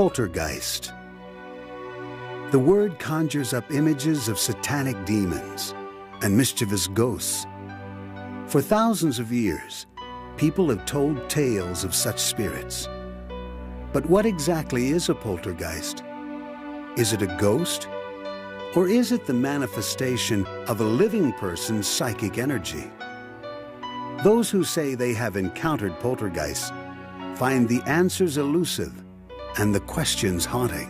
Poltergeist. The word conjures up images of satanic demons and mischievous ghosts. For thousands of years, people have told tales of such spirits. But what exactly is a poltergeist? Is it a ghost? Or is it the manifestation of a living person's psychic energy? Those who say they have encountered poltergeists find the answers elusive and the questions haunting.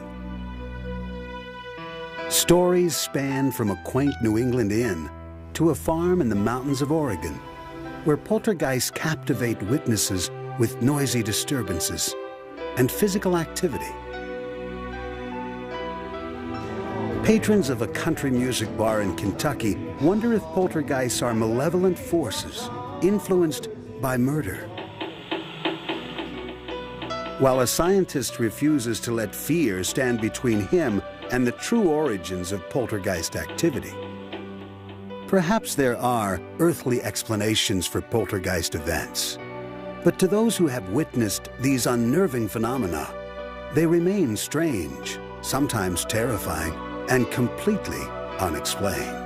Stories span from a quaint New England inn to a farm in the mountains of Oregon, where poltergeists captivate witnesses with noisy disturbances and physical activity. Patrons of a country music bar in Kentucky wonder if poltergeists are malevolent forces influenced by murder. While a scientist refuses to let fear stand between him and the true origins of poltergeist activity. Perhaps there are earthly explanations for poltergeist events, but to those who have witnessed these unnerving phenomena, they remain strange, sometimes terrifying, and completely unexplained.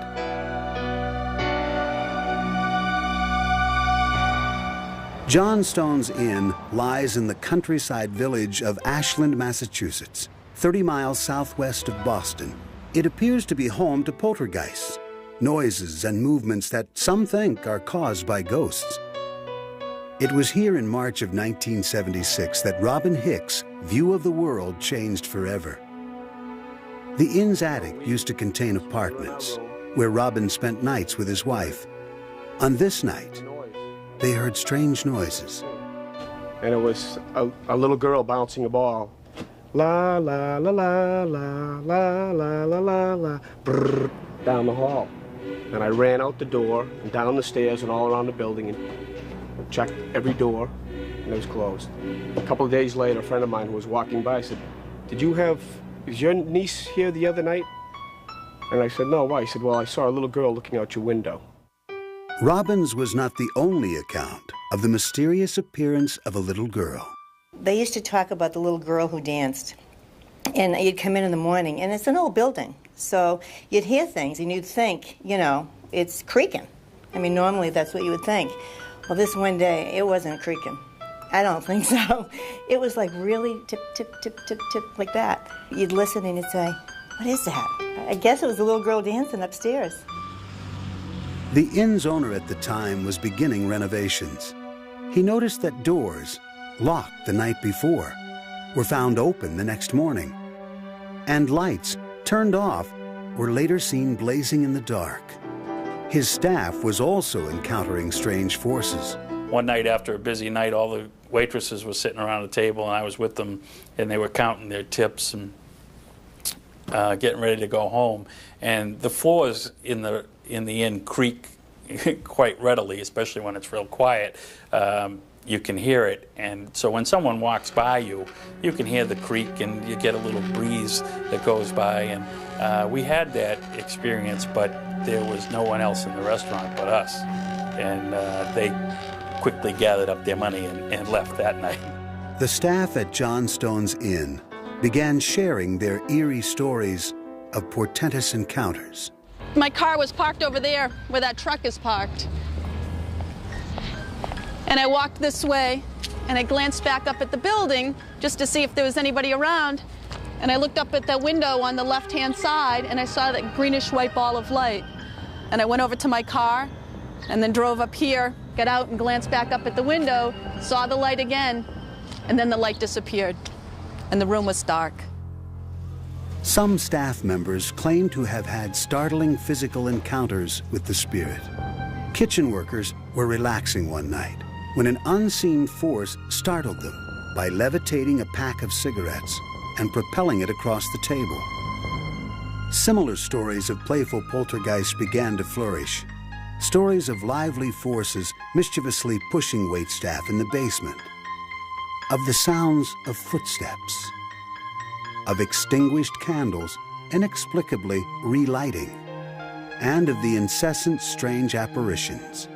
Johnstone's Inn lies in the countryside village of Ashland, Massachusetts, 30 miles southwest of Boston. It appears to be home to poltergeists, noises and movements that some think are caused by ghosts. It was here in March of 1976 that Robin Hicks' view of the world changed forever. The inn's attic used to contain apartments where Robin spent nights with his wife. On this night, they heard strange noises. And it was a little girl bouncing a ball. La, la, la, la, la, la, la, la, la, la, brrr, down the hall. And I ran out the door and down the stairs and all around the building and checked every door, and it was closed. A couple of days later, a friend of mine who was walking by said, is your niece here the other night? And I said, no, why? He said, well, I saw a little girl looking out your window. Robin's was not the only account of the mysterious appearance of a little girl. They used to talk about the little girl who danced, and you'd come in the morning, and it's an old building, so you'd hear things, and you'd think, you know, it's creaking. I mean, normally that's what you would think. Well, this one day, it wasn't creaking. I don't think so. It was like really tip, tip, tip, tip, tip, like that. You'd listen and you'd say, what is that? I guess it was a little girl dancing upstairs. The inn's owner at the time was beginning renovations. He noticed that doors, locked the night before, were found open the next morning. And lights, turned off, were later seen blazing in the dark. His staff was also encountering strange forces. One night after a busy night, all the waitresses were sitting around a table, and I was with them, and they were counting their tips and getting ready to go home. And the floors in the inn creak quite readily, especially when it's real quiet. You can hear it, and so when someone walks by you, you can hear the creak, and you get a little breeze that goes by. And we had that experience, but there was no one else in the restaurant but us. And they quickly gathered up their money and left that night. The staff at Johnstone's Inn began sharing their eerie stories of portentous encounters. My car was parked over there where that truck is parked. And I walked this way, and I glanced back up at the building just to see if there was anybody around. And I looked up at the window on the left-hand side, and I saw that greenish-white ball of light. And I went over to my car, and then drove up here, got out and glanced back up at the window, saw the light again, and then the light disappeared, and the room was dark. Some staff members claim to have had startling physical encounters with the spirit. Kitchen workers were relaxing one night when an unseen force startled them by levitating a pack of cigarettes and propelling it across the table. Similar stories of playful poltergeists began to flourish. Stories of lively forces mischievously pushing waitstaff in the basement, of the sounds of footsteps, of extinguished candles inexplicably relighting, and of the incessant strange apparitions.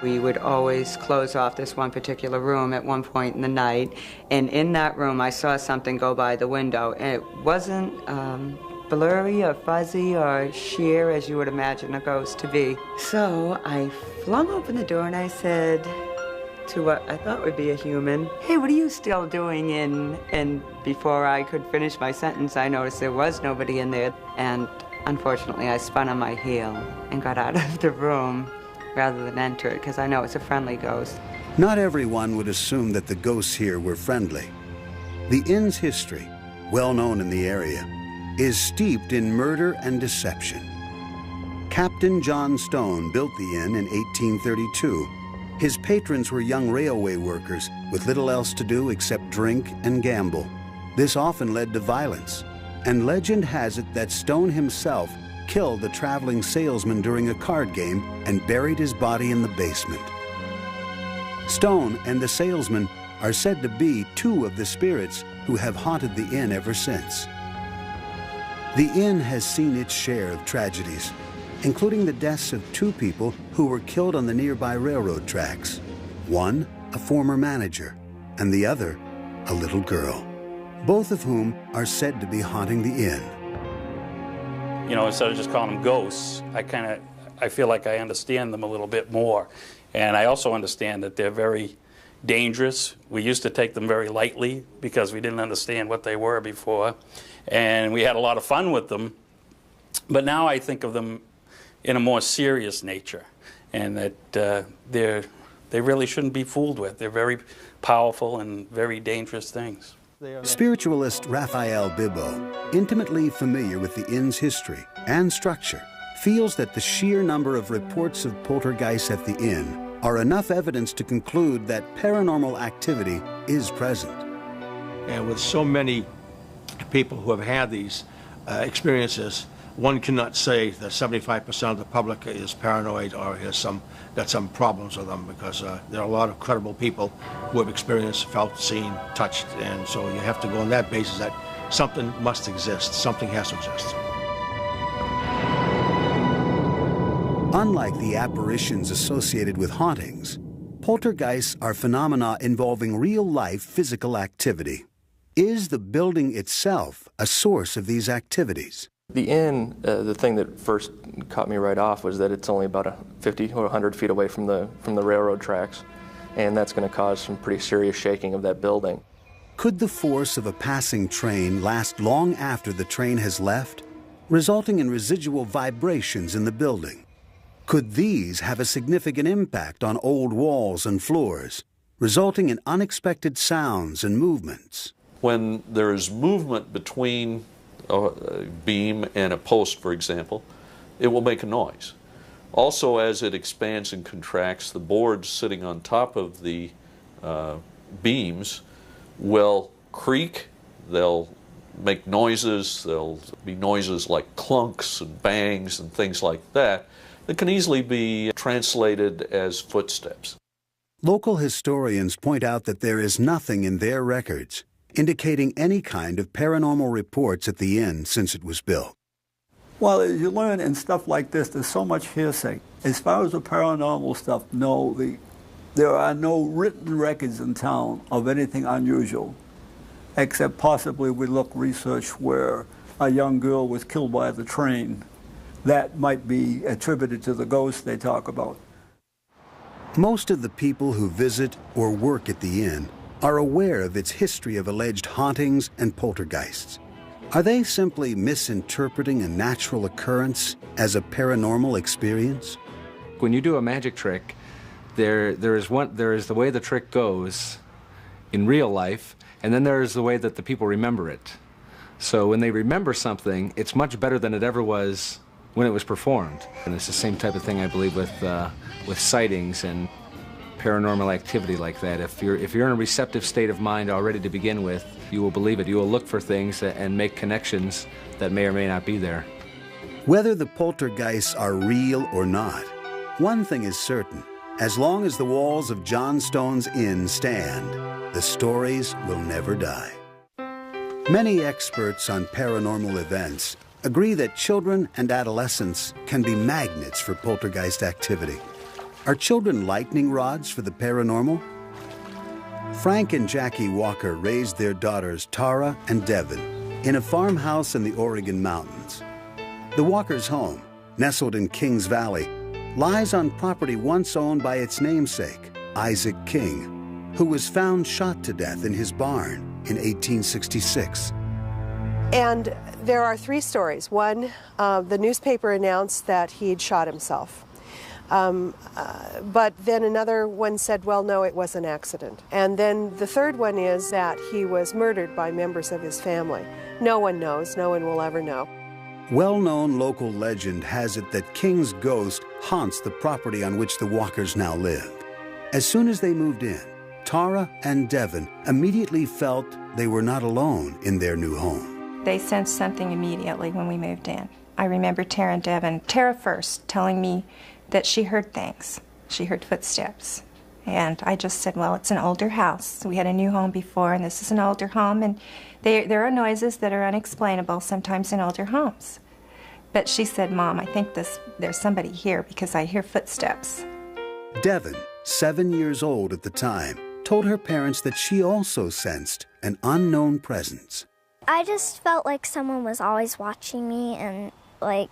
We would always close off this one particular room at one point in the night, and in that room I saw something go by the window, and it wasn't blurry or fuzzy or sheer as you would imagine a ghost to be. So I flung open the door and I said to what I thought would be a human, "Hey, what are you still doing in?" And before I could finish my sentence, I noticed there was nobody in there, and unfortunately I spun on my heel and got out of the room rather than enter it, because I know it's a friendly ghost. Not everyone would assume that the ghosts here were friendly. The inn's history, well known in the area, is steeped in murder and deception. Captain John Stone built the inn in 1832. His patrons were young railway workers with little else to do except drink and gamble. This often led to violence, and legend has it that Stone himself killed the traveling salesman during a card game and buried his body in the basement. Stone and the salesman are said to be two of the spirits who have haunted the inn ever since. The inn has seen its share of tragedies, including the deaths of two people who were killed on the nearby railroad tracks. One, a former manager, and the other, a little girl, both of whom are said to be haunting the inn. You know, instead of just calling them ghosts, I feel like I understand them a little bit more. And I also understand that they're very dangerous. We used to take them very lightly because we didn't understand what they were before. And we had a lot of fun with them. But now I think of them in a more serious nature, and that they really shouldn't be fooled with. They're very powerful and very dangerous things. Spiritualist Raphael Bibbo, intimately familiar with the inn's history and structure, feels that the sheer number of reports of poltergeists at the inn are enough evidence to conclude that paranormal activity is present. And with so many people who have had these experiences, one cannot say that 75% of the public is paranoid or has got some problems with them, because there are a lot of credible people who have experienced, felt, seen, touched, and so you have to go on that basis that something must exist, something has to exist. Unlike the apparitions associated with hauntings, poltergeists are phenomena involving real-life physical activity. Is the building itself a source of these activities? The inn, the thing that first caught me right off was that it's only about 50 or 100 feet away from the railroad tracks, and that's going to cause some pretty serious shaking of that building. Could the force of a passing train last long after the train has left, resulting in residual vibrations in the building? Could these have a significant impact on old walls and floors, resulting in unexpected sounds and movements? When there is movement between a beam and a post, for example, it will make a noise. Also, as it expands and contracts, the boards sitting on top of the beams will creak, they'll make noises, there'll be noises like clunks and bangs and things like that that can easily be translated as footsteps. Local historians point out that there is nothing in their records indicating any kind of paranormal reports at the inn since it was built. Well, as you learn in stuff like this, there's so much hearsay. As far as the paranormal stuff, no, there are no written records in town of anything unusual, except possibly we look research where a young girl was killed by the train. That might be attributed to the ghost they talk about. Most of the people who visit or work at the inn are aware of its history of alleged hauntings and poltergeists. Are they simply misinterpreting a natural occurrence as a paranormal experience? When you do a magic trick, there is the way the trick goes in real life, and then there is the way that the people remember it. So when they remember something, it's much better than it ever was when it was performed. And it's the same type of thing, I believe, with sightings and paranormal activity like that. If you're in a receptive state of mind already to begin with, you will believe it. You will look for things and make connections that may or may not be there. Whether the poltergeists are real or not, one thing is certain. As long as the walls of John Stone's inn stand, the stories will never die. Many experts on paranormal events agree that children and adolescents can be magnets for poltergeist activity. Are children lightning rods for the paranormal? Frank and Jackie Walker raised their daughters Tara and Devin in a farmhouse in the Oregon mountains. The Walkers' home, nestled in Kings Valley, lies on property once owned by its namesake, Isaac King, who was found shot to death in his barn in 1866. And there are 3 stories. One, the newspaper announced that he'd shot himself. But then another one said, well, no, it was an accident. And then the third one is that he was murdered by members of his family. No one knows. No one will ever know. Well-known local legend has it that King's ghost haunts the property on which the Walkers now live. As soon as they moved in, Tara and Devin immediately felt they were not alone in their new home. They sensed something immediately when we moved in. I remember Tara and Devin, Tara first, telling me that she heard things. She heard footsteps. And I just said, well, it's an older house. We had a new home before, and this is an older home, and there are noises that are unexplainable sometimes in older homes. But she said, Mom, I think there's somebody here because I hear footsteps. Devin, 7 years old at the time, told her parents that she also sensed an unknown presence. I just felt like someone was always watching me, and I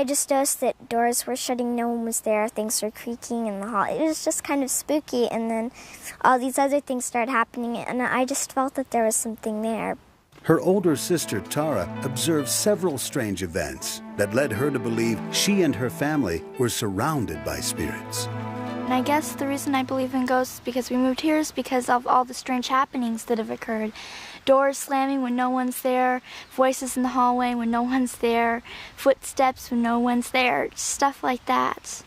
just noticed that doors were shutting, no one was there, things were creaking in the hall. It was just kind of spooky, and then all these other things started happening, and I just felt that there was something there. Her older sister, Tara, observed several strange events that led her to believe she and her family were surrounded by spirits. And I guess the reason I believe in ghosts because we moved here is because of all the strange happenings that have occurred. Doors slamming when no one's there, voices in the hallway when no one's there, footsteps when no one's there, stuff like that.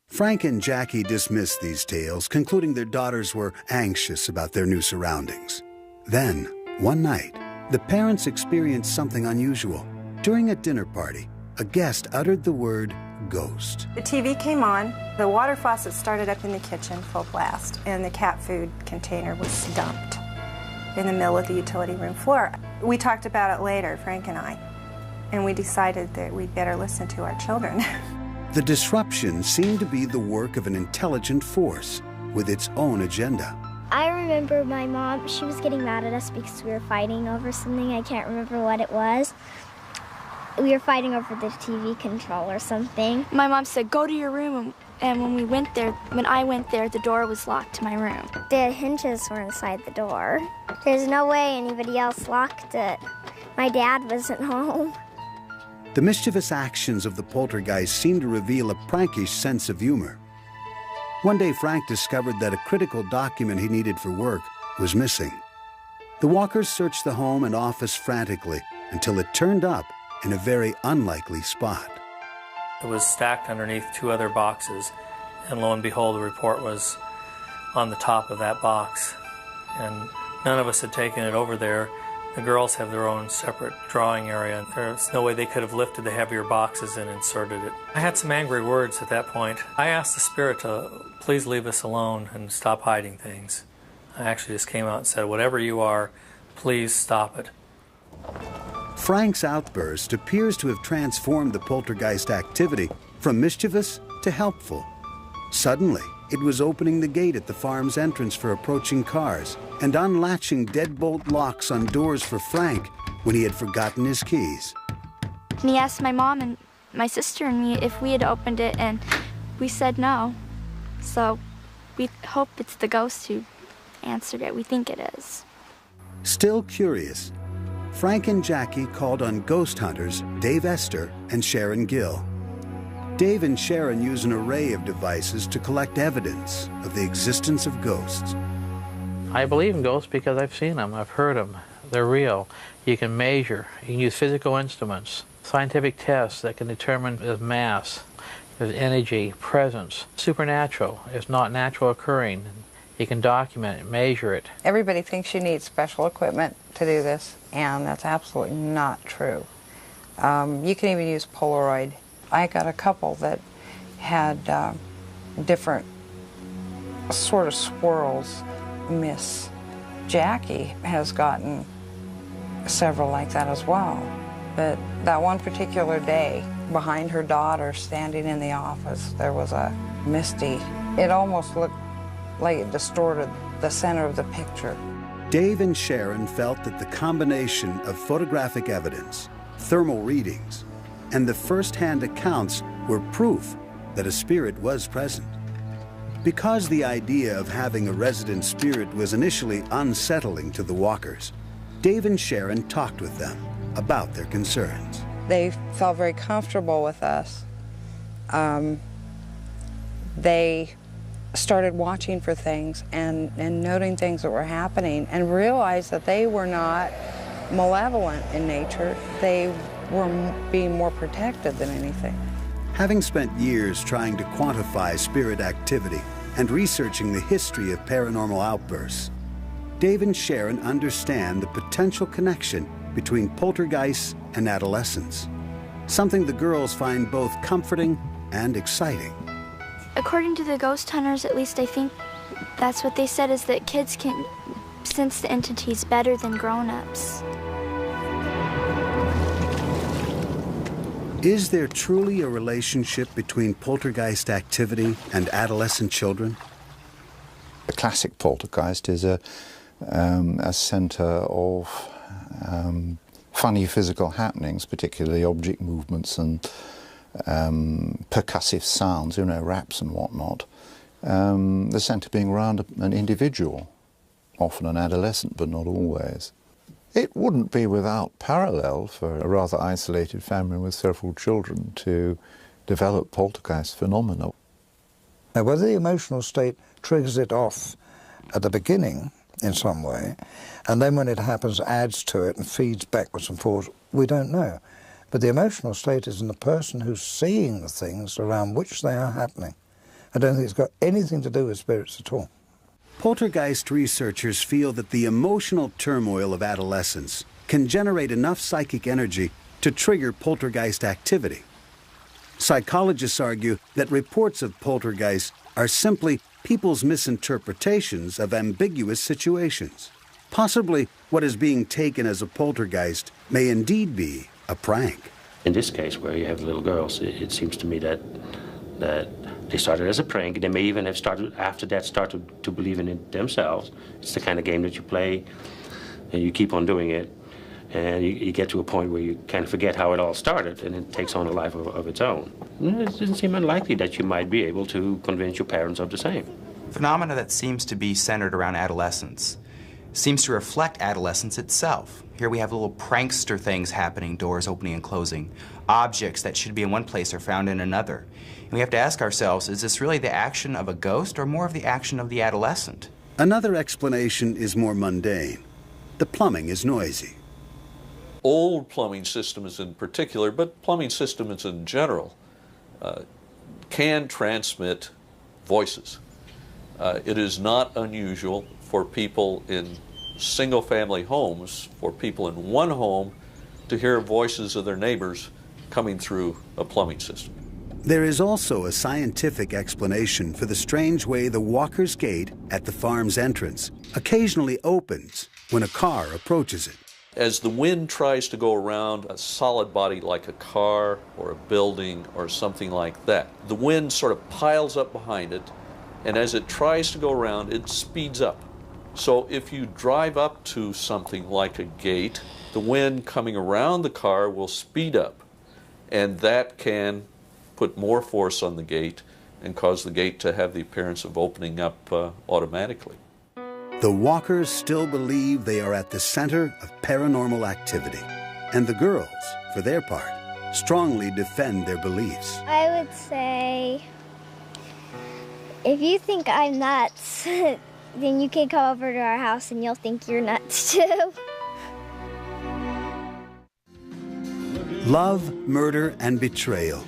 Frank and Jackie dismissed these tales, concluding their daughters were anxious about their new surroundings. Then, one night, the parents experienced something unusual. During a dinner party, a guest uttered the word ghost. The TV came on, the water faucet started up in the kitchen full blast, and the cat food container was dumped in the middle of the utility room floor. We talked about it later, Frank and I, and we decided that we'd better listen to our children. The disruption seemed to be the work of an intelligent force with its own agenda. I remember my mom, she was getting mad at us because we were fighting over something. I can't remember what it was. We were fighting over the TV control or something. My mom said, go to your room, and when I went there, the door was locked to my room. The hinges were inside the door. There's no way anybody else locked it. My dad wasn't home. The mischievous actions of the poltergeist seemed to reveal a prankish sense of humor. One day, Frank discovered that a critical document he needed for work was missing. The Walkers searched the home and office frantically until it turned up in a very unlikely spot. It was stacked underneath 2 other boxes, and lo and behold, the report was on the top of that box. And none of us had taken it over there. The girls have their own separate drawing area. There's no way they could have lifted the heavier boxes and inserted it. I had some angry words at that point. I asked the spirit to please leave us alone and stop hiding things. I actually just came out and said, whatever you are, please stop it. Frank's outburst appears to have transformed the poltergeist activity from mischievous to helpful. Suddenly, it was opening the gate at the farm's entrance for approaching cars and unlatching deadbolt locks on doors for Frank when he had forgotten his keys. And he asked my mom and my sister and me if we had opened it, and we said no. So we hope it's the ghost who answered it. We think it is. Still curious, Frank and Jackie called on ghost hunters Dave Esther and Sharon Gill. Dave and Sharon use an array of devices to collect evidence of the existence of ghosts. I believe in ghosts because I've seen them, I've heard them. They're real. You can measure. You can use physical instruments, scientific tests that can determine there's mass, there's energy, presence. Supernatural is not natural occurring. You can document it, measure it. Everybody thinks you need special equipment to do this, and that's absolutely not true. You can even use Polaroid. I got a couple that had different sort of swirls. Miss Jackie has gotten several like that as well. But that one particular day, behind her daughter standing in the office. There was a misty, it almost looked like it distorted the center of the picture. Dave and Sharon felt that the combination of photographic evidence, thermal readings, and the first-hand accounts were proof that a spirit was present. Because the idea of having a resident spirit was initially unsettling to the Walkers, Dave and Sharon talked with them about their concerns. They felt very comfortable with us. They started watching for things and noting things that were happening and realized that they were not malevolent in nature. They were being more protected than anything. Having spent years trying to quantify spirit activity and researching the history of paranormal outbursts, Dave and Sharon understand the potential connection between poltergeists and adolescence, something the girls find both comforting and exciting. According to the ghost hunters, at least I think that's what they said, is that kids can sense the entities better than grown-ups. Is there truly a relationship between poltergeist activity and adolescent children? The classic poltergeist is a center of funny physical happenings, particularly object movements and percussive sounds, you know, raps and whatnot. The center being around an individual, often an adolescent, but not always. It wouldn't be without parallel for a rather isolated family with several children to develop poltergeist phenomena. Now, whether the emotional state triggers it off at the beginning in some way, and then when it happens adds to it and feeds backwards and forwards, we don't know. But the emotional state is in the person who's seeing the things around which they are happening. I don't think it's got anything to do with spirits at all. Poltergeist researchers feel that the emotional turmoil of adolescence can generate enough psychic energy to trigger poltergeist activity. Psychologists argue that reports of poltergeists are simply people's misinterpretations of ambiguous situations. Possibly what is being taken as a poltergeist may indeed be a prank. In this case, where you have little girls, it seems to me that they started as a prank. They may even have started, after that, started to believe in it themselves. It's the kind of game that you play, and you keep on doing it, and you get to a point where you kind of forget how it all started, and it takes on a life of its own. It doesn't seem unlikely that you might be able to convince your parents of the same. Phenomena that seems to be centered around adolescence seems to reflect adolescence itself. Here we have little prankster things happening, doors opening and closing. Objects that should be in one place are found in another. And we have to ask ourselves, is this really the action of a ghost or more of the action of the adolescent? Another explanation is more mundane. The plumbing is noisy. Old plumbing systems in particular, but plumbing systems in general, can transmit voices. It is not unusual for people in single-family homes, for people in one home, to hear voices of their neighbors coming through a plumbing system. There is also a scientific explanation for the strange way the Walker's Gate at the farm's entrance occasionally opens when a car approaches it. As the wind tries to go around a solid body like a car or a building or something like that, the wind sort of piles up behind it, and as it tries to go around, it speeds up. So if you drive up to something like a gate, the wind coming around the car will speed up, and that can put more force on the gate and cause the gate to have the appearance of opening up automatically. The Walkers still believe they are at the center of paranormal activity, and the girls, for their part, strongly defend their beliefs. I would say, if you think I'm nuts, then you can come over to our house and you'll think you're nuts too. Love, murder, and betrayal,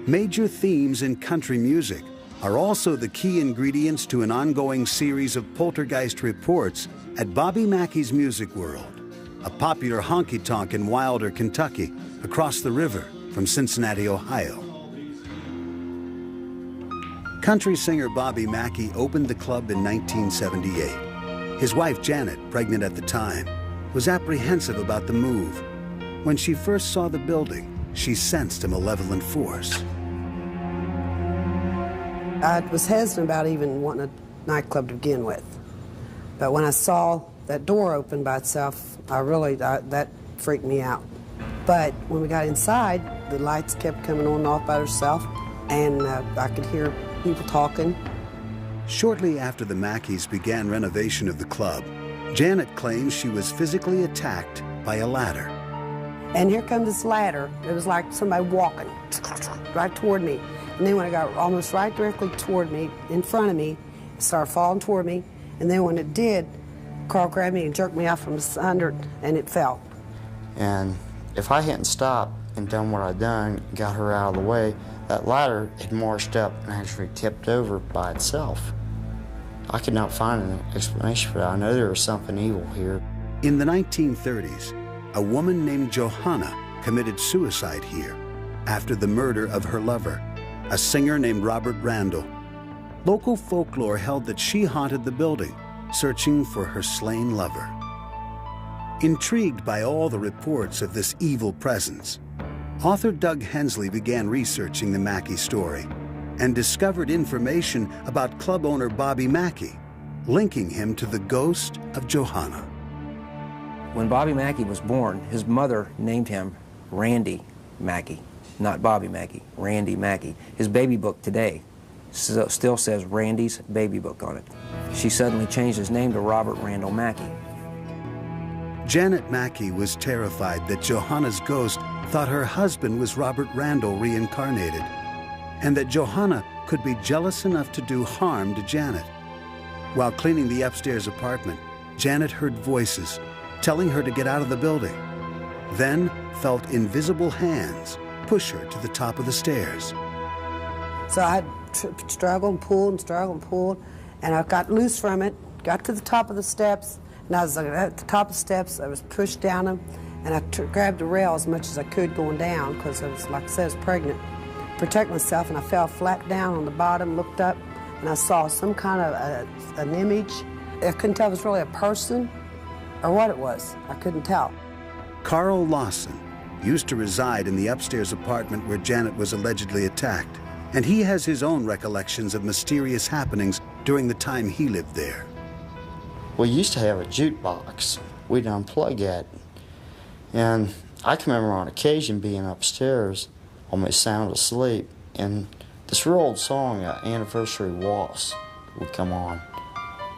major themes in country music, are also the key ingredients to an ongoing series of poltergeist reports at Bobby Mackey's Music World, a popular honky-tonk in Wilder, Kentucky, across the river from Cincinnati, Ohio. Country singer Bobby Mackey opened the club in 1978. His wife, Janet, pregnant at the time, was apprehensive about the move. When she first saw the building, she sensed a malevolent force. I was hesitant about even wanting a nightclub to begin with. But when I saw that door open by itself, that freaked me out. But when we got inside, the lights kept coming on and off by themselves, and I could hear people talking. Shortly after the Mackeys began renovation of the club, Janet claims she was physically attacked by a ladder. And here comes this ladder. It was like somebody walking right toward me. And then when it got almost right directly toward me, in front of me, it started falling toward me. And then when it did, Carl grabbed me and jerked me out from under it, and it fell. And if I hadn't stopped and done what I'd done, got her out of the way, that ladder had marched up and actually tipped over by itself. I could not find an explanation for that. I know there was something evil here. In the 1930s, a woman named Johanna committed suicide here after the murder of her lover, a singer named Robert Randall. Local folklore held that she haunted the building, searching for her slain lover. Intrigued by all the reports of this evil presence, author Doug Hensley began researching the Mackey story and discovered information about club owner Bobby Mackey, linking him to the ghost of Johanna. When Bobby Mackey was born, his mother named him Randy Mackey, not Bobby Mackey, Randy Mackey. His baby book today still says Randy's baby book on it. She suddenly changed his name to Robert Randall Mackey. Janet Mackey was terrified that Johanna's ghost thought her husband was Robert Randall reincarnated, and that Johanna could be jealous enough to do harm to Janet. While cleaning the upstairs apartment, Janet heard voices telling her to get out of the building, then felt invisible hands push her to the top of the stairs. So I struggled and pulled, and I got loose from it, got to the top of the steps, and I was at the top of the steps. I was pushed down them, and I grabbed the rail as much as I could going down, because I was, like I said, I was pregnant. Protect myself, and I fell flat down on the bottom, looked up, and I saw some kind of an image. I couldn't tell if it was really a person or what it was. I couldn't tell. Carl Lawson used to reside in the upstairs apartment where Janet was allegedly attacked, and he has his own recollections of mysterious happenings during the time he lived there. We used to have a jukebox. We'd unplug it. And I can remember on occasion being upstairs, almost sound asleep, and this real old song, Anniversary Waltz, would come on.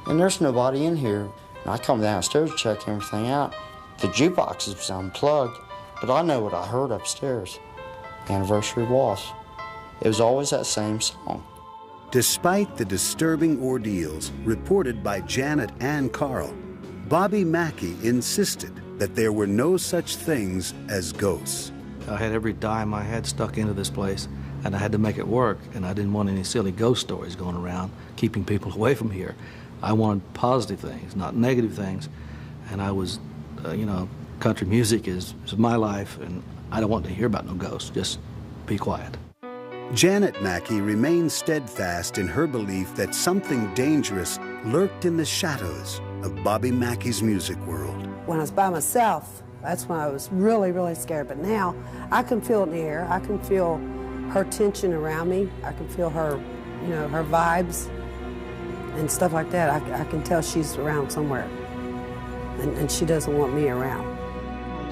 And there's nobody in here. And I come downstairs to check everything out. The jukebox was unplugged, but I know what I heard upstairs. Anniversary Waltz. It was always that same song. Despite the disturbing ordeals reported by Janet and Carl, Bobby Mackey insisted that there were no such things as ghosts. I had every dime I had stuck into this place, and I had to make it work, and I didn't want any silly ghost stories going around, keeping people away from here. I wanted positive things, not negative things, and I was, country music is my life, and I don't want to hear about no ghosts, just be quiet. Janet Mackey remained steadfast in her belief that something dangerous lurked in the shadows of Bobby Mackey's music world. When I was by myself, that's when I was really, really scared. But now, I can feel it in the air. I can feel her tension around me. I can feel her, her vibes and stuff like that. I can tell she's around somewhere, and she doesn't want me around.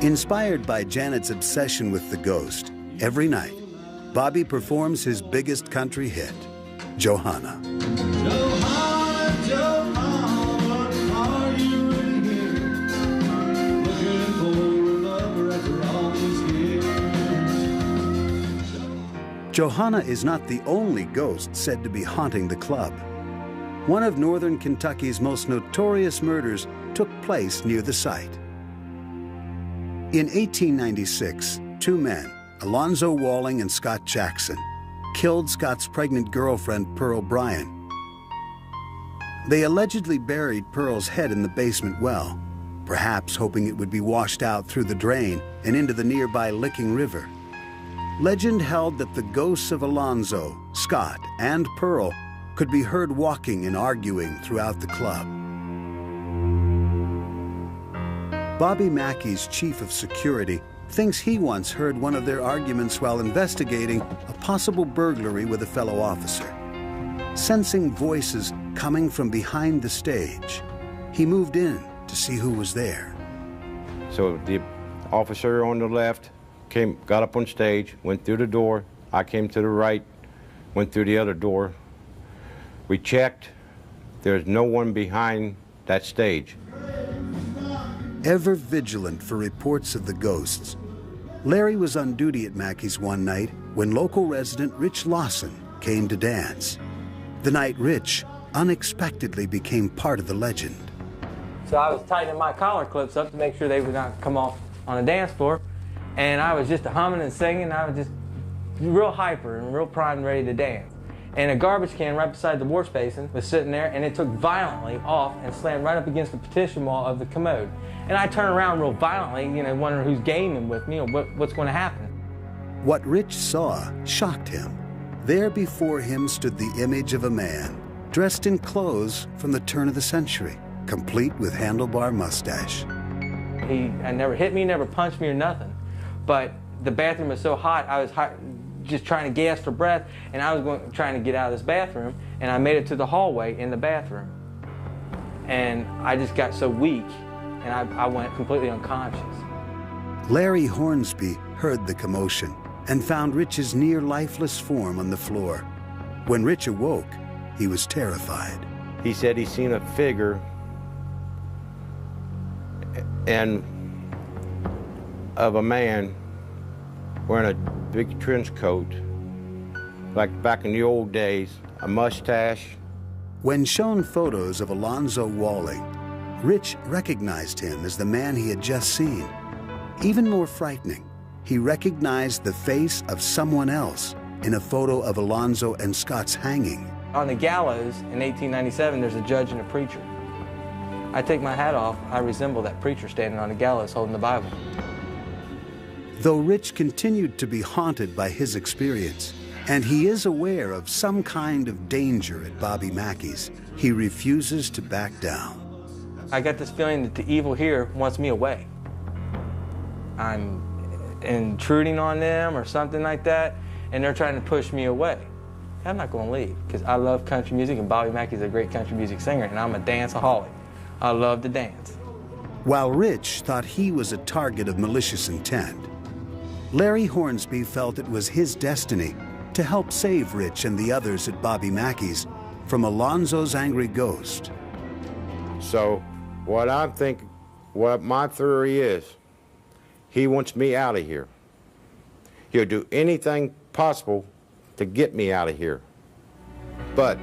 Inspired by Janet's obsession with the ghost, every night, Bobby performs his biggest country hit, Johanna. Johanna, Johanna, are you really here? Looking for a lover after all these years. Johanna is not the only ghost said to be haunting the club. One of northern Kentucky's most notorious murders took place near the site. In 1896, two men, Alonzo Walling and Scott Jackson, killed Scott's pregnant girlfriend, Pearl Bryan. They allegedly buried Pearl's head in the basement well, perhaps hoping it would be washed out through the drain and into the nearby Licking River. Legend held that the ghosts of Alonzo, Scott, and Pearl could be heard walking and arguing throughout the club. Bobby Mackey's chief of security thinks he once heard one of their arguments while investigating a possible burglary with a fellow officer. Sensing voices coming from behind the stage, he moved in to see who was there. So the officer on the left got up on stage, went through the door. I came to the right, went through the other door. We checked. There's no one behind that stage. Ever vigilant for reports of the ghosts, Larry was on duty at Mackey's one night when local resident Rich Lawson came to dance. The night Rich unexpectedly became part of the legend. So I was tightening my collar clips up to make sure they would not come off on the dance floor. And I was just humming and singing. I was just real hyper and real primed and ready to dance. And a garbage can right beside the wash basin was sitting there, and it took violently off and slammed right up against the partition wall of the commode. And I turned around real violently, wondering who's gaming with me or what's going to happen. What Rich saw shocked him. There before him stood the image of a man dressed in clothes from the turn of the century, complete with handlebar mustache. He never hit me, never punched me or nothing. But the bathroom was so hot, I was just trying to gasp for breath, and I was trying to get out of this bathroom, and I made it to the hallway in the bathroom. And I just got so weak, and I went completely unconscious. Larry Hornsby heard the commotion and found Rich's near lifeless form on the floor. When Rich awoke, he was terrified. He said he seen a figure of a man wearing a big trench coat, like back in the old days, a mustache. When shown photos of Alonzo Walling, Rich recognized him as the man he had just seen. Even more frightening, he recognized the face of someone else in a photo of Alonzo and Scott's hanging. On the gallows in 1897, there's a judge and a preacher. I take my hat off, I resemble that preacher standing on the gallows holding the Bible. Though Rich continued to be haunted by his experience, and he is aware of some kind of danger at Bobby Mackey's, he refuses to back down. I got this feeling that the evil here wants me away. I'm intruding on them or something like that, and they're trying to push me away. I'm not going to leave, because I love country music, and Bobby Mackey's a great country music singer, and I'm a danceaholic. I love to dance. While Rich thought he was a target of malicious intent, Larry Hornsby felt it was his destiny to help save Rich and the others at Bobby Mackey's from Alonzo's angry ghost. So what my theory is, he wants me out of here. He'll do anything possible to get me out of here. But,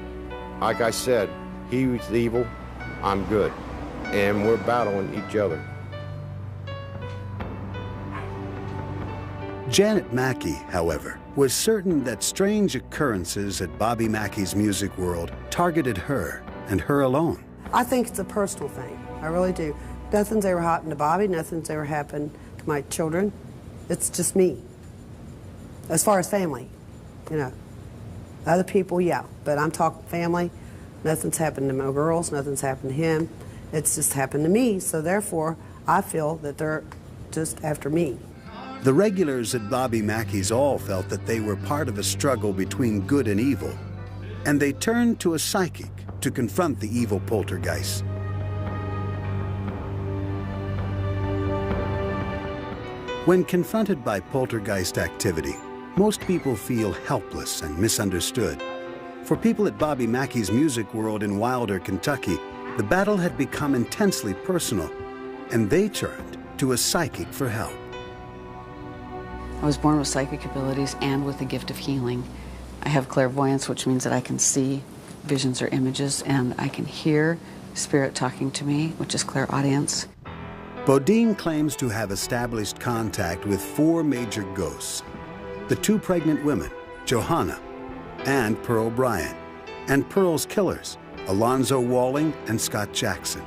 like I said, he's evil, I'm good, and we're battling each other. Janet Mackey, however, was certain that strange occurrences at Bobby Mackey's Music World targeted her and her alone. I think it's a personal thing. I really do. Nothing's ever happened to Bobby. Nothing's ever happened to my children. It's just me. As far as family, Other people, yeah. But I'm talking family. Nothing's happened to my girls. Nothing's happened to him. It's just happened to me. So therefore, I feel that they're just after me. The regulars at Bobby Mackey's all felt that they were part of a struggle between good and evil, and they turned to a psychic to confront the evil poltergeist. When confronted by poltergeist activity, most people feel helpless and misunderstood. For people at Bobby Mackey's Music World in Wilder, Kentucky, the battle had become intensely personal, and they turned to a psychic for help. I was born with psychic abilities and with the gift of healing. I have clairvoyance, which means that I can see visions or images, and I can hear spirit talking to me, which is clairaudience. Bodine claims to have established contact with 4 major ghosts: the 2 pregnant women, Johanna and Pearl Bryant, and Pearl's killers, Alonzo Walling and Scott Jackson.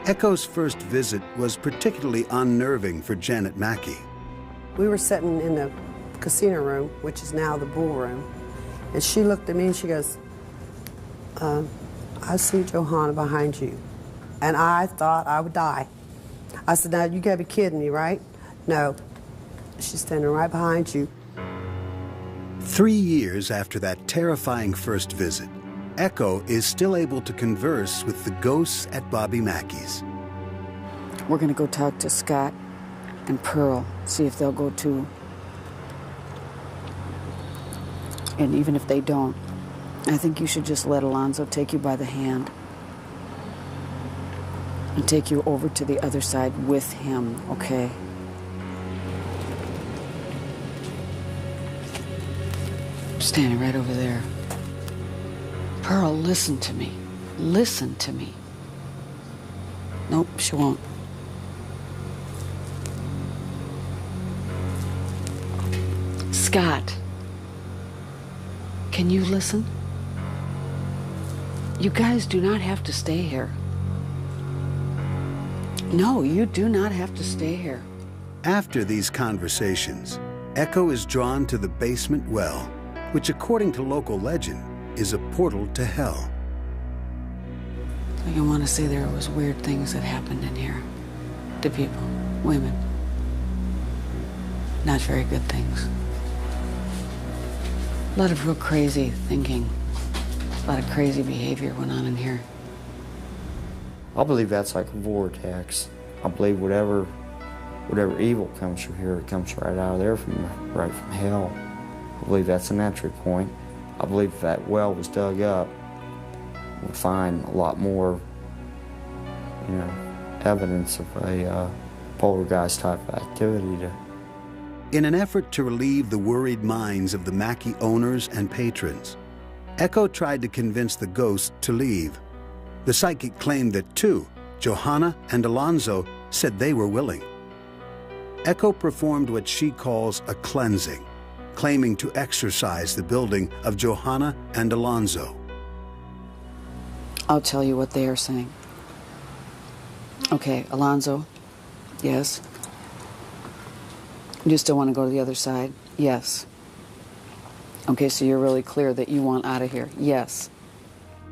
Echo's first visit was particularly unnerving for Janet Mackey. We were sitting in the casino room, which is now the bull room, and she looked at me and she goes, I see Johanna behind you. And I thought I would die. I said, now you gotta be kidding me, right? No. She's standing right behind you. 3 years after that terrifying first visit, Echo is still able to converse with the ghosts at Bobby Mackey's. We're going to go talk to Scott and Pearl, see if they'll go too. And even if they don't, I think you should just let Alonzo take you by the hand and take you over to the other side with him, okay? I'm standing right over there. Pearl, listen to me. Listen to me. Nope, she won't. Scott, can you listen? You guys do not have to stay here. No, you do not have to stay here. After these conversations, Echo is drawn to the basement well, which according to local legend is a portal to hell. You want to say there was weird things that happened in here to people, women. Not very good things. A lot of real crazy thinking. A lot of crazy behavior went on in here. I believe that's like a vortex. I believe whatever evil comes through here, it comes right out of there right from hell. I believe that's an entry point. I believe if that well was dug up, we'd find a lot more, evidence of a poltergeist type of activity. In an effort to relieve the worried minds of the Mackey owners and patrons, Echo tried to convince the ghost to leave. The psychic claimed that two, Johanna and Alonzo, said they were willing. Echo performed what she calls a cleansing, claiming to exorcise the building of Johanna and Alonzo. I'll tell you what they are saying. Okay, Alonzo, yes. You still want to go to the other side? Yes. Okay, so you're really clear that you want out of here? Yes.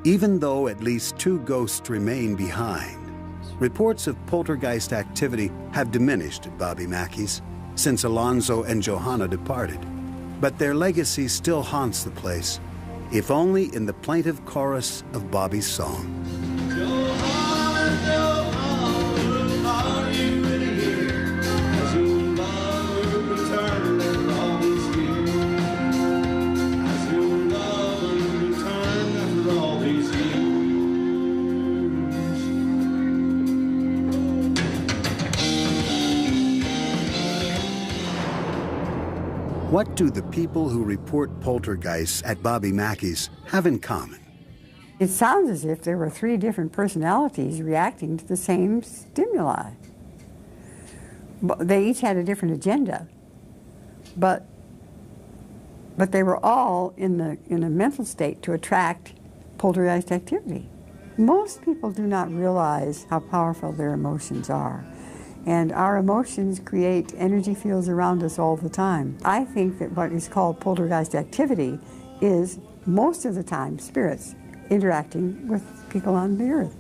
Even though at least two ghosts remain behind, reports of poltergeist activity have diminished at Bobby Mackey's since Alonzo and Johanna departed. But their legacy still haunts the place, if only in the plaintive chorus of Bobby's song. What do the people who report poltergeists at Bobby Mackey's have in common? It sounds as if there were 3 different personalities reacting to the same stimuli. They each had a different agenda, but they were all in a mental state to attract poltergeist activity. Most people do not realize how powerful their emotions are. And our emotions create energy fields around us all the time. I think that what is called poltergeist activity is, most of the time, spirits interacting with people on the earth.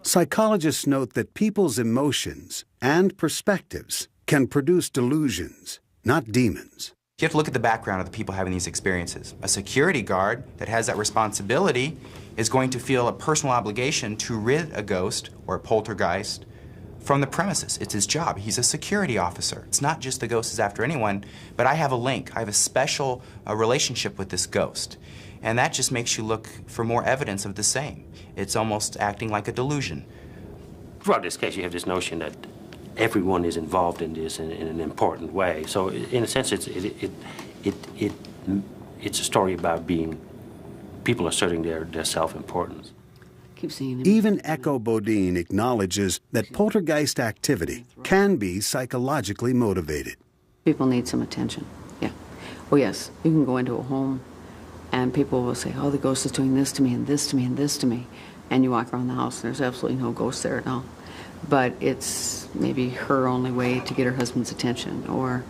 Psychologists note that people's emotions and perspectives can produce delusions, not demons. You have to look at the background of the people having these experiences. A security guard that has that responsibility is going to feel a personal obligation to rid a ghost or a poltergeist from the premises. It's his job. He's a security officer. It's not just the ghost is after anyone, but I have a link. I have a special relationship with this ghost. And that just makes you look for more evidence of the same. It's almost acting like a delusion. Throughout this case, you have this notion that everyone is involved in this in an important way. So in a sense, it's a story about people asserting their self-importance. Even Echo Bodine acknowledges that poltergeist activity can be psychologically motivated. People need some attention, yeah. Oh yes, you can go into a home and people will say, oh, the ghost is doing this to me and this to me and this to me. And you walk around the house and there's absolutely no ghost there at all. But it's maybe her only way to get her husband's attention, or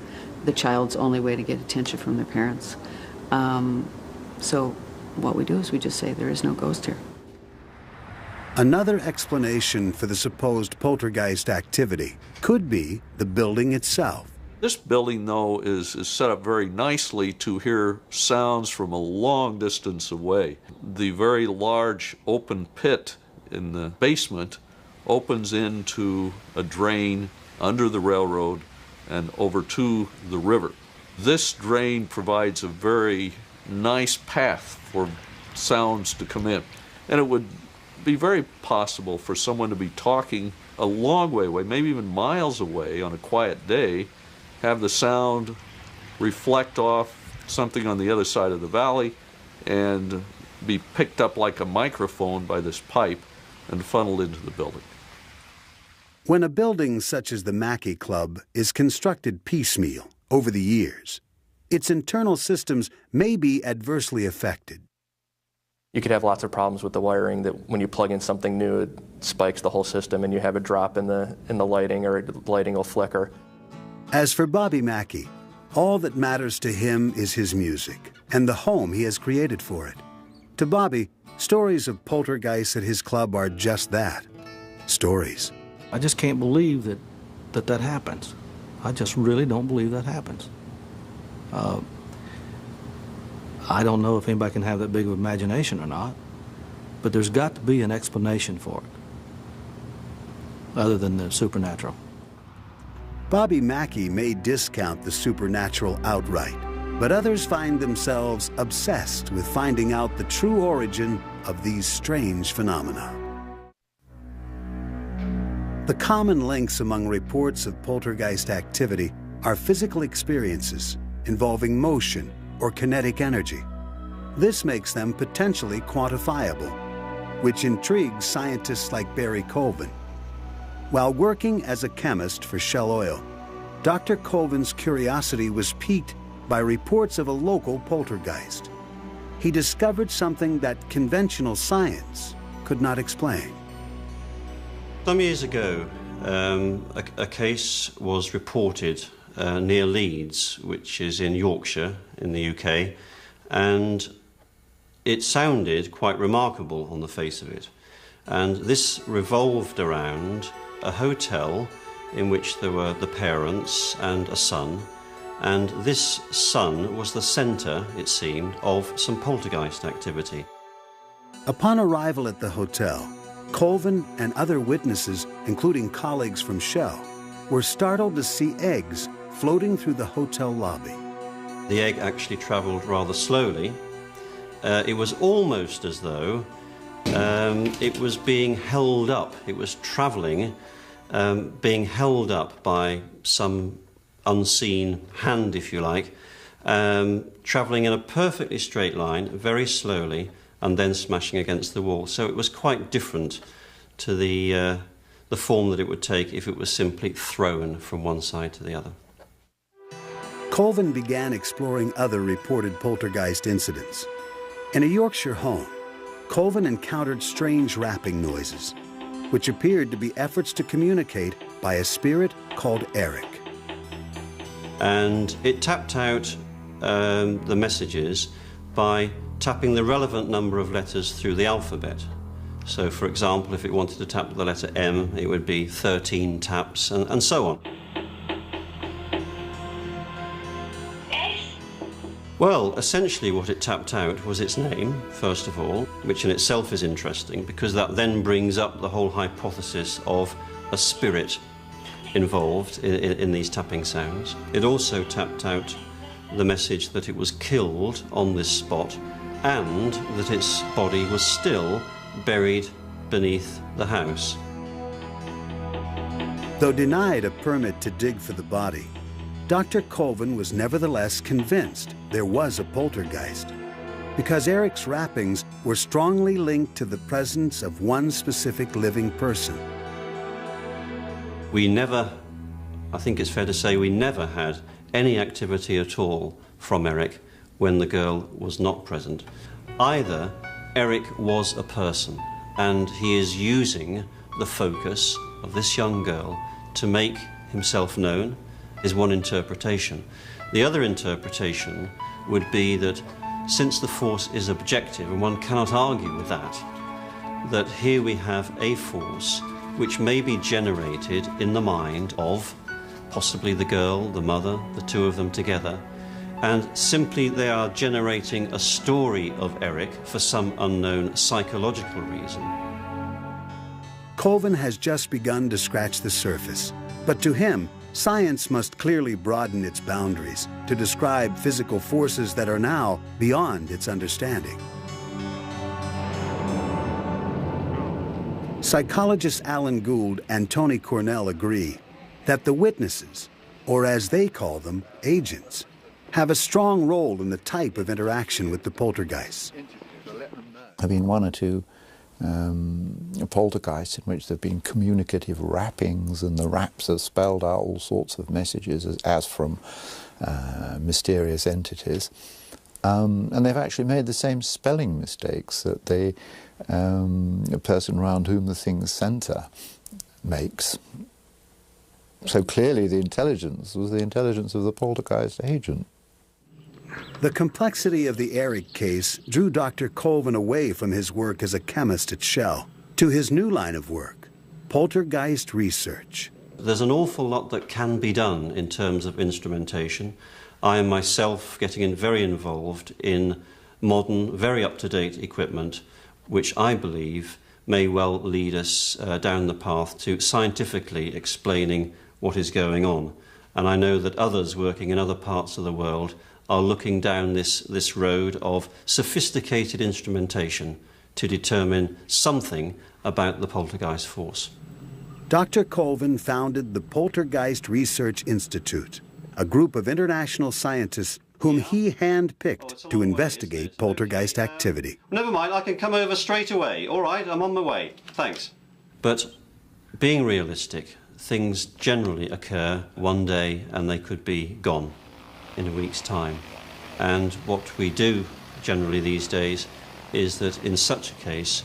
the child's only way to get attention from their parents. So what we do is we just say there is no ghost here. Another explanation for the supposed poltergeist activity could be the building itself. This building, though, is set up very nicely to hear sounds from a long distance away. The very large open pit in the basement opens into a drain under the railroad and over to the river. This drain provides a very nice path for sounds to come in. And it would be very possible for someone to be talking a long way away, maybe even miles away on a quiet day, have the sound reflect off something on the other side of the valley and be picked up like a microphone by this pipe and funneled into the building. When a building such as the Mackey Club is constructed piecemeal over the years, its internal systems may be adversely affected. You could have lots of problems with the wiring that when you plug in something new, it spikes the whole system and you have a drop in the lighting, or the lighting will flicker. As for Bobby Mackey, all that matters to him is his music and the home he has created for it. To Bobby, stories of poltergeists at his club are just that, stories. I just can't believe that happens. I just really don't believe that happens. I don't know if anybody can have that big of imagination or not, but there's got to be an explanation for it, other than the supernatural. Bobby Mackey may discount the supernatural outright, but others find themselves obsessed with finding out the true origin of these strange phenomena. The common links among reports of poltergeist activity are physical experiences involving motion or kinetic energy. This makes them potentially quantifiable, which intrigues scientists like Barry Colvin. While working as a chemist for Shell Oil, Dr. Colvin's curiosity was piqued by reports of a local poltergeist. He discovered something that conventional science could not explain. Some years ago, a case was reported near Leeds, which is in Yorkshire in the UK, and it sounded quite remarkable on the face of it. And this revolved around a hotel in which there were the parents and a son, and this son was the centre, it seemed, of some poltergeist activity. Upon arrival at the hotel, Colvin and other witnesses, including colleagues from Shell, were startled to see eggs floating through the hotel lobby. The egg actually travelled rather slowly. It was almost as though it was being held up. It was travelling, being held up by some unseen hand, if you like, travelling in a perfectly straight line, very slowly, and then smashing against the wall. So it was quite different to the form that it would take if it was simply thrown from one side to the other. Colvin began exploring other reported poltergeist incidents. In a Yorkshire home, Colvin encountered strange rapping noises, which appeared to be efforts to communicate by a spirit called Eric. And it tapped out the messages by tapping the relevant number of letters through the alphabet. So, for example, if it wanted to tap the letter M, it would be 13 taps, and so on. Well, essentially what it tapped out was its name, first of all, which in itself is interesting, because that then brings up the whole hypothesis of a spirit involved in these tapping sounds. It also tapped out the message that it was killed on this spot and that its body was still buried beneath the house. Though denied a permit to dig for the body, Dr. Colvin was nevertheless convinced there was a poltergeist, because Eric's rappings were strongly linked to the presence of one specific living person. We never, I think it's fair to say, we never had any activity at all from Eric when the girl was not present. Either Eric was a person and he is using the focus of this young girl to make himself known, is one interpretation. The other interpretation would be that since the force is objective and one cannot argue with that, that here we have a force which may be generated in the mind of possibly the girl, the mother, the two of them together, and simply they are generating a story of Eric for some unknown psychological reason. Colvin has just begun to scratch the surface, but to him, science must clearly broaden its boundaries to describe physical forces that are now beyond its understanding. Psychologists Alan Gould and Tony Cornell agree that the witnesses, or as they call them, agents, have a strong role in the type of interaction with the poltergeists. There have been one or two poltergeists in which there have been communicative rappings, and the raps have spelled out all sorts of messages as from mysterious entities. And they've actually made the same spelling mistakes that the person around whom the thing's centre makes. So clearly the intelligence was the intelligence of the poltergeist agent. The complexity of the Eric case drew Dr. Colvin away from his work as a chemist at Shell to his new line of work, poltergeist research. There's an awful lot that can be done in terms of instrumentation. I am myself getting very involved in modern, very up-to-date equipment, which I believe may well lead us down the path to scientifically explaining what is going on. And I know that others working in other parts of the world are looking down this road of sophisticated instrumentation to determine something about the poltergeist force. Dr. Colvin founded the Poltergeist Research Institute, a group of international scientists whom he hand-picked to investigate poltergeist activity. Never mind, I can come over straight away. All right, I'm on my way. Thanks. But being realistic, things generally occur one day and they could be gone in a week's time. And what we do generally these days is that in such a case,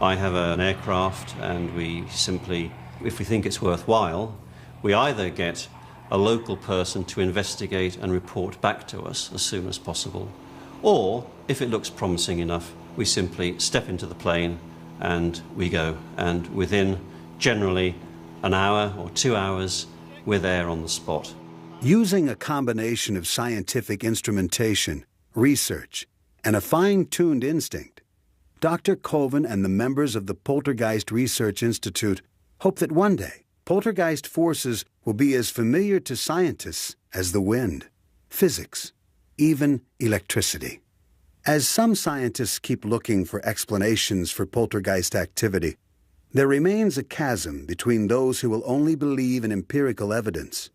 I have an aircraft and we simply, if we think it's worthwhile, we either get a local person to investigate and report back to us as soon as possible, or if it looks promising enough, we simply step into the plane and we go. And within generally an hour or 2 hours, we're there on the spot. Using a combination of scientific instrumentation, research, and a fine-tuned instinct, Dr. Colvin and the members of the Poltergeist Research Institute hope that one day poltergeist forces will be as familiar to scientists as the wind, physics, even electricity. As some scientists keep looking for explanations for poltergeist activity, there remains a chasm between those who will only believe in empirical evidence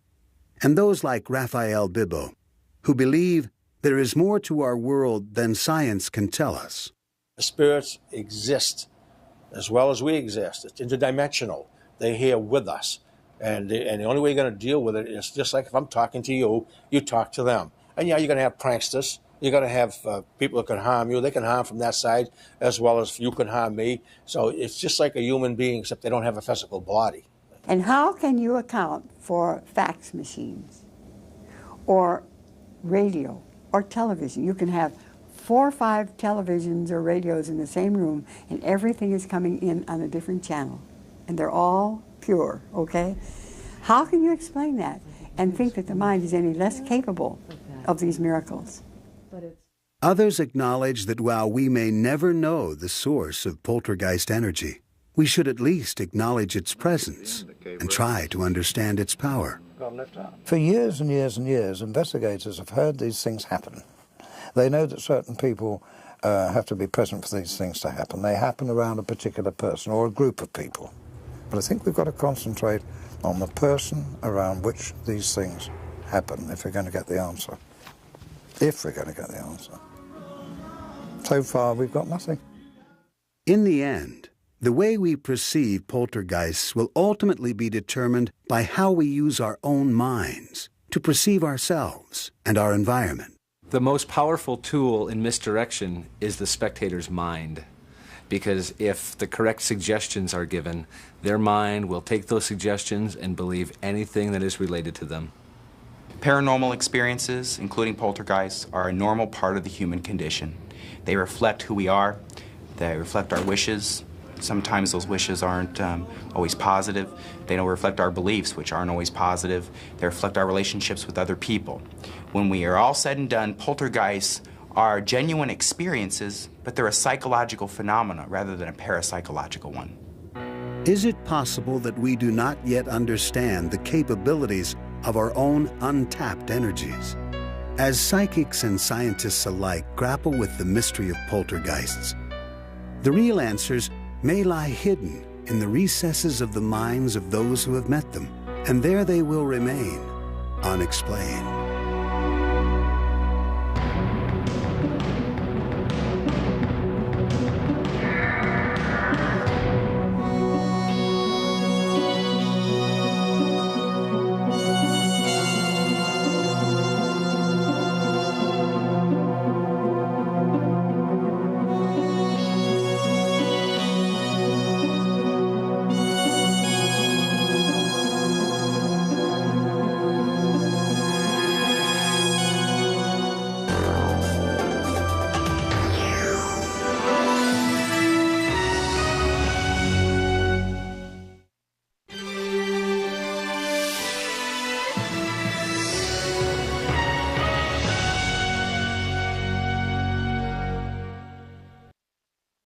and those like Raphael Bibbo, who believe there is more to our world than science can tell us. Spirits exist as well as we exist. It's interdimensional. They're here with us. And the only way you're going to deal with it is just like if I'm talking to you, you talk to them. And yeah, you're going to have pranksters. You're going to have people that can harm you. They can harm from that side as well as you can harm me. So it's just like a human being, except they don't have a physical body. And how can you account for fax machines or radio or television? You can have 4 or 5 televisions or radios in the same room and everything is coming in on a different channel. And they're all pure, okay? How can you explain that and think that the mind is any less capable of these miracles? Others acknowledge that while we may never know the source of poltergeist energy, we should at least acknowledge its presence and try to understand its power. For years and years and years, investigators have heard these things happen. They know that certain people have to be present for these things to happen. They happen around a particular person or a group of people. But I think we've got to concentrate on the person around which these things happen if we're going to get the answer. If we're going to get the answer. So far, we've got nothing. In the end, the way we perceive poltergeists will ultimately be determined by how we use our own minds to perceive ourselves and our environment. The most powerful tool in misdirection is the spectator's mind, because if the correct suggestions are given, their mind will take those suggestions and believe anything that is related to them. Paranormal experiences, including poltergeists, are a normal part of the human condition. They reflect who we are, they reflect our wishes, Sometimes those wishes aren't always positive. They don't reflect our beliefs, which aren't always positive. They reflect our relationships with other people. When we are all said and done, poltergeists are genuine experiences, but they're a psychological phenomena rather than a parapsychological one. Is it possible that we do not yet understand the capabilities of our own untapped energies? As psychics and scientists alike grapple with the mystery of poltergeists, the real answers may lie hidden in the recesses of the minds of those who have met them, and there they will remain, unexplained.